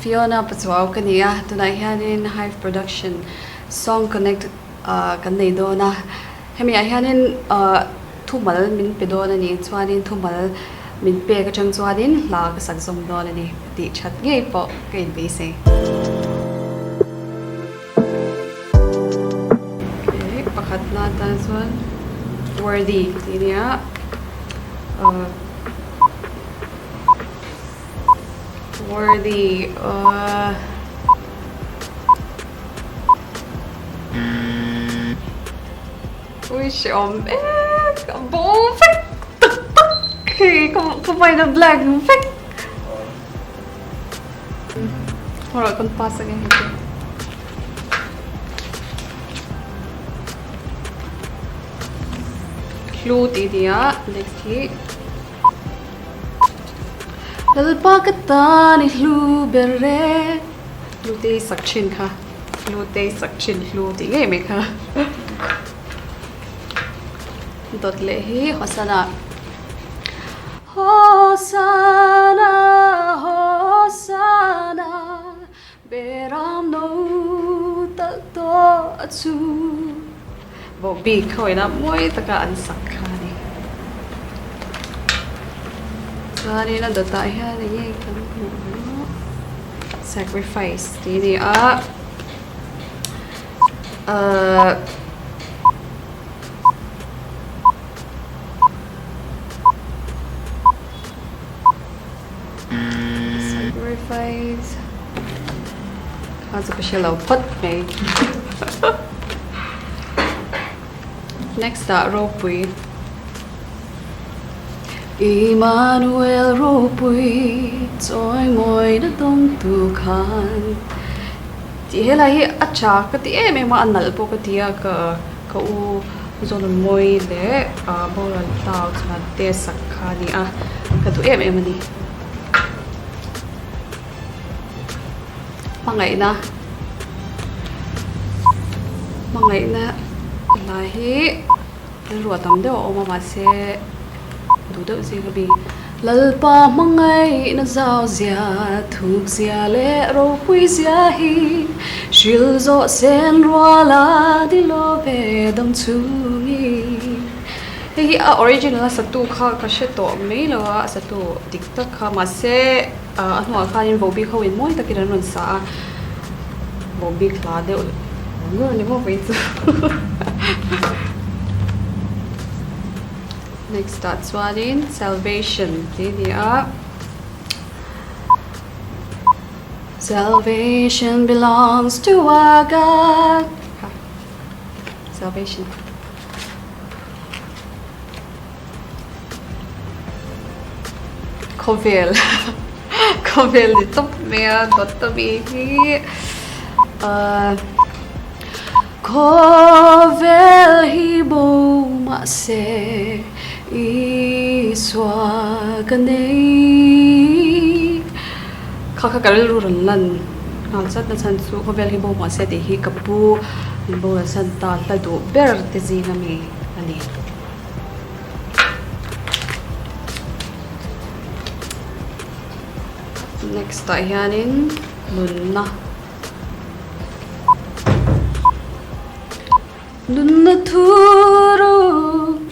Fiona Pachuau kania tonight hianin Hyve Production song connect kan nei do na hemi hianin thumal min pe do na ni chuanin thumal min pe ka chang chuanin la ka sak zom do na ni ti chat nge po ke be se okay pakhat na tan chuan worthy tinia worthy ui xiom bố phách khi không phải là black phách rồi con pass again clue tí dia next key lalpa katani hlu berre hlu te sakchin kha hlu te sakchin hlu ti nge me kha dot le hi hosana hosana hosana beram no tal to achu bo bi khoi na moi taka an sak kha ni Sorry na data ya ni sacrifice ini sacrifice also special pot me next ropui Emmanuel ropui choi moi na dong tu khan ti hela hi acha ka ti em ma anal po ka tia ka u zon moi le bolan tau chna te sakhani ka tu em ni mangai na la hi ro tam de o ma se du đâu gì cái bị lalpa mangai na zao zia thuk zia le ropui zia hi shil zo sen roala di lo ve dam chu mi hi original sa tu kha ka she to me lo sa tu tiktok kha ma se anwa kha in bobi kho in moi takiran ron sa bobi kla de ngor ni mo ve Next that's one in salvation. Salvation belongs to our God. Salvation. Kovel. Kovel di top mea dotta bihi. Kovel hibo ma se. Iswa kanei kaka karil ruran lan ngalsat na san su hovel hi bo ma se de hi kapu bo san ta ta do ber te zina mi ani next tayanin nunna thuru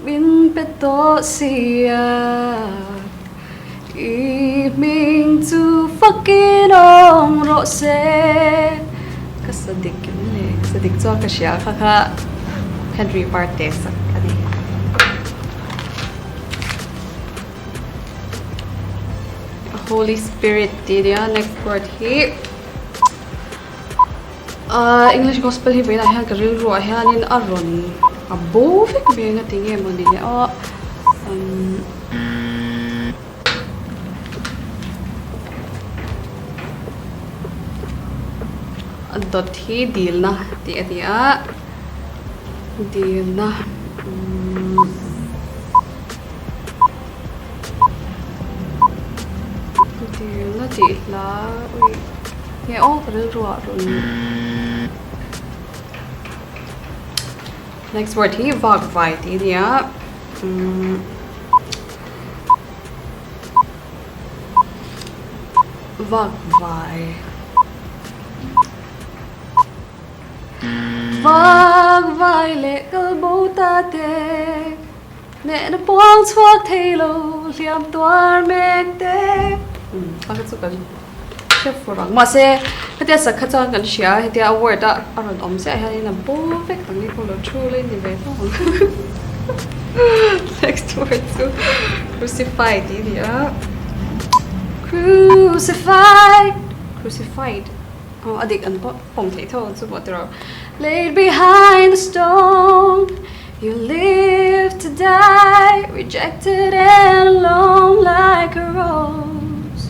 bin peto sia I ming tu fucking ong ro se kasadik ne kasadik zo ka siya kaka country parte sa kani Holy Spirit dia next word hi English gospel hi bela ha karil ro hanin aron abo fik be nga tinge mo ni dot hi deal na ti atia deal na deal na ti la ui ye o karil ro ron Next word hi vagvai ti dia vagvai vang vai lệ cơ bố ta tê nè nó buông chuộc thay lâu liam toan mẹ tê cái chút cái chef phượng mà sẽ cái tia sắc khát cái xia cái tia award đó anh ông sẽ hay là perfect tăng đi cô lo chua lên như vậy không next word to crucified đi á crucified oh adik an pom thei tho chu bo tro laid behind the stone you live to die rejected and alone like a rose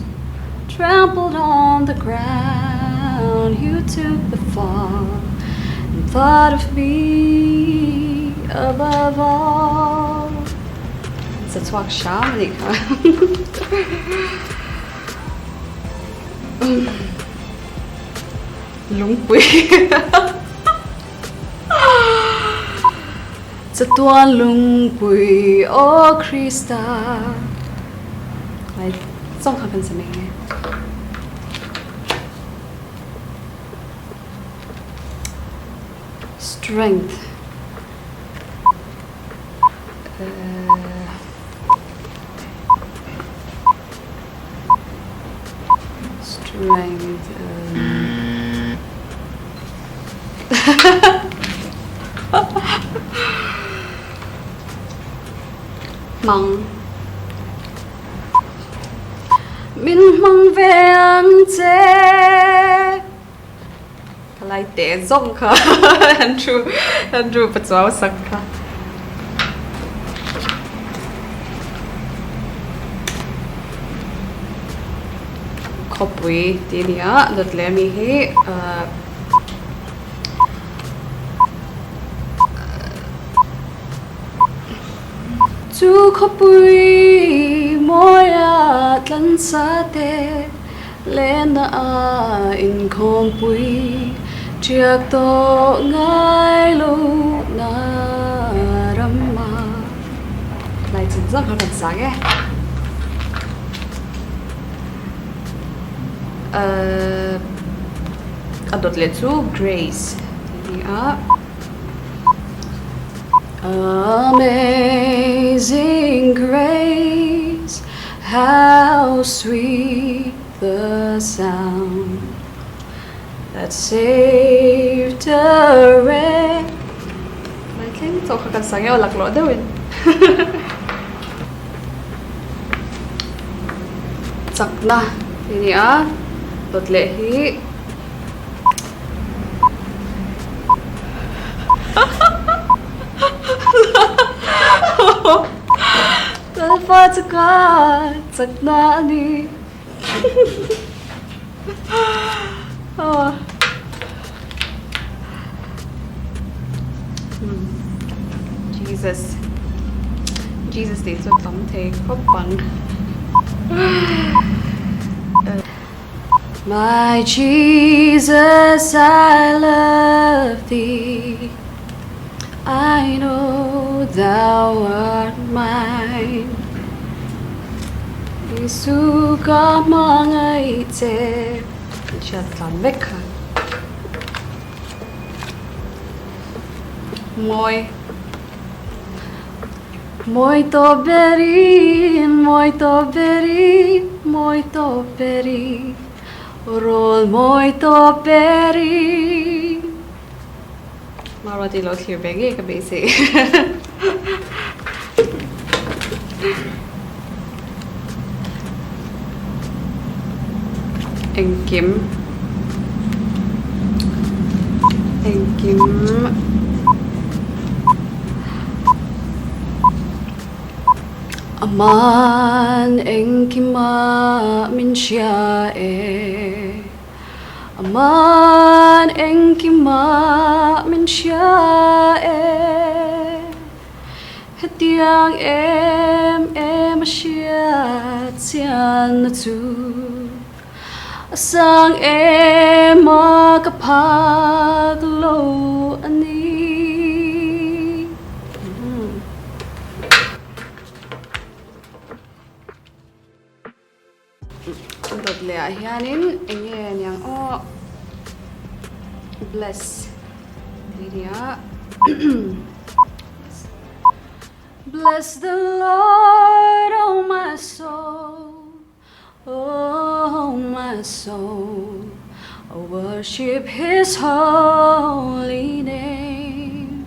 trampled on the ground you took the fall and thought of me above all it's a talk shamanic ropuiจะตัวropui o Krista 来综合分什么呢 strength strength mong min mong về ăn chế cái này để rong cả Andrew Pachuau sắc cả ropui thì nia đợt lẽ mi hi chú ropui môi atlan sa te lên in khom pui chiak to ngai lu na rama lại chính rất là sáng ấy đợt lẽ chú grace thì nia Amazing grace, how sweet the sound that saved a wretch. I think so. Kakak saya olak lo dawin. Sakna ini dot lehi. Tanpa cakap sakna ni. Oh. Jesus đi cho tấm thế khóc bằng. My Jesus, I love thee. I know thou art mine. Giêsu có mang ai thế, chặt làm vết khăn. Môi to beri, roll môi to beri. Maro di lo thier begi ka basi. Engkim Aman engkima min sia Aman engkima min sia Hetiang em sia tian tu Asang makapaglo ani Đợt lẽ hianin anh yang bless Yeah. Bless the Lord, oh my soul, oh my soul, worship His holy name.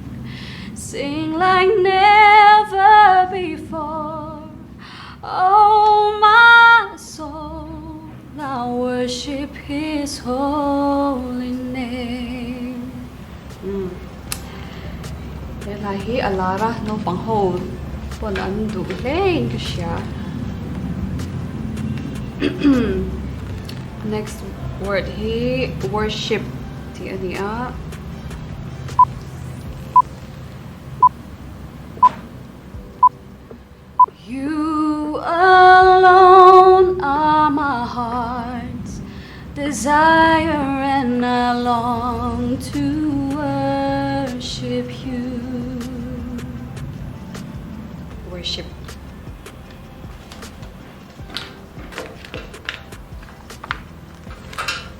Sing like never before, oh my soul, now worship His holy name. Hi alara no pangho pon andu lein kasya. Next word he worship ti ania. You alone are my heart's desire, and I long to worship you. Worship.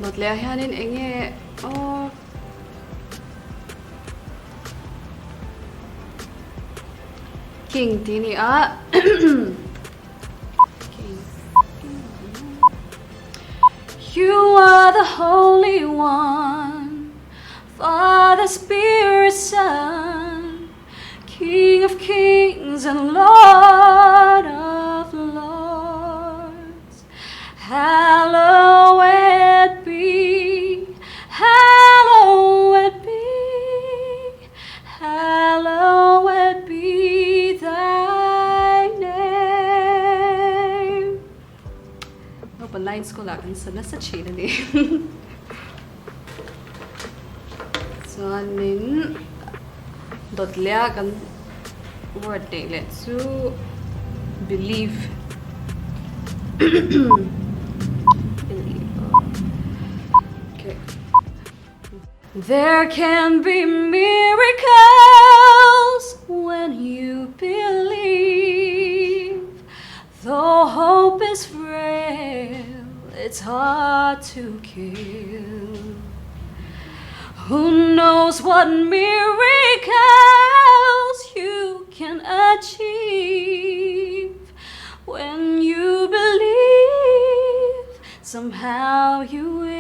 Not lehanin enge oh King tini King. You are the Holy One, Father, Spirit, Son, King of kings and Lord of lords. Hallowed be, hallowed be, hallowed be thy name. Open lines ko lang sa nasa china ni. So nin dot lea kan word day let's do believe. Believe. Okay. There can be miracles when you believe. Though hope is frail, it's hard to kill. Who knows what miracles you can achieve when you believe? Somehow you will.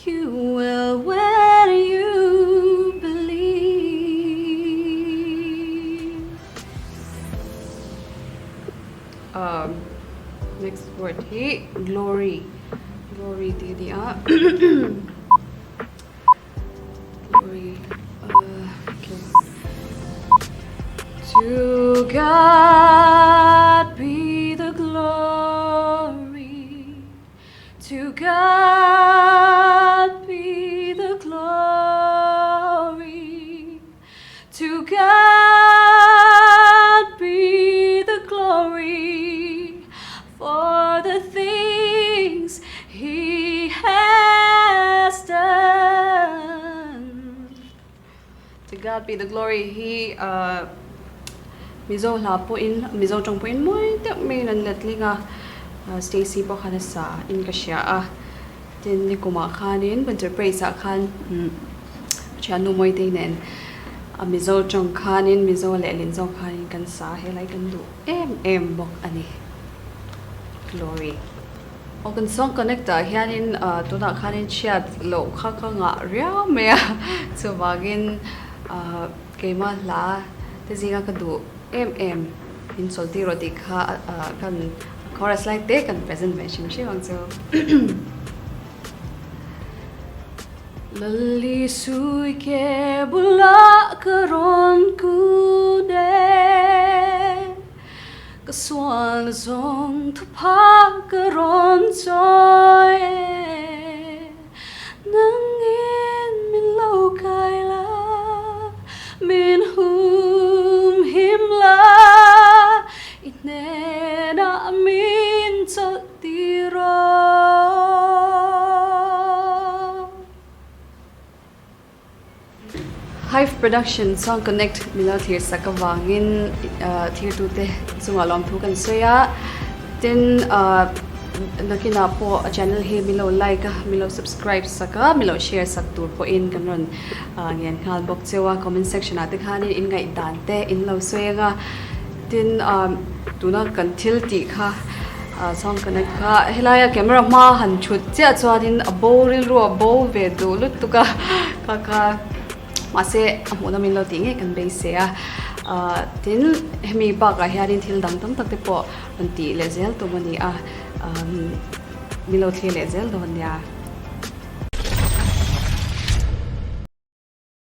You will when you believe. Next word here, glory. Glory to the glory. Okay. To God be the glory. To God be the glory. To God be the glory for the things He has done. To God be the glory. He Mizo lapuin, Mizo chongpuin mo ite may nanlatlinga Stacy po kana sa in kasya din ni kumakanin bunter praise kan chhuanawm mo ite nen Mizo chong kanin Mizo lelin zo kanin kan sa helai kan du bok ani glory. O kan song connecta hianin tuna kanin chat lo khaka nga ria mea so bagin kema la tezinga kadu in solti roti kha kan chorus like they kan present mention shi wang so lali sui ke bula karon ku de kaswan zong tu pa karon joy nangin min lo kai la min hum him la inena min so tiro. Hyve Production song connect milarte sa kawangin tier turte sungalom thukan soya tin nakina po channel hi milo like milo subscribe saka milo share sak tur po in kanron ngen khal bok chewa comment section ate khani in ngai dan te in lo soenga tin tuna kan thil ti kha song connect kha helaya camera ma han chut che chuanin a bowril ro bow ve du lut tuka ka mase amuna min lo ti nge kan be se a tin hemi ba ka hiarin thil dang tam tak te po anti lezel to mani a milo the lezel do nya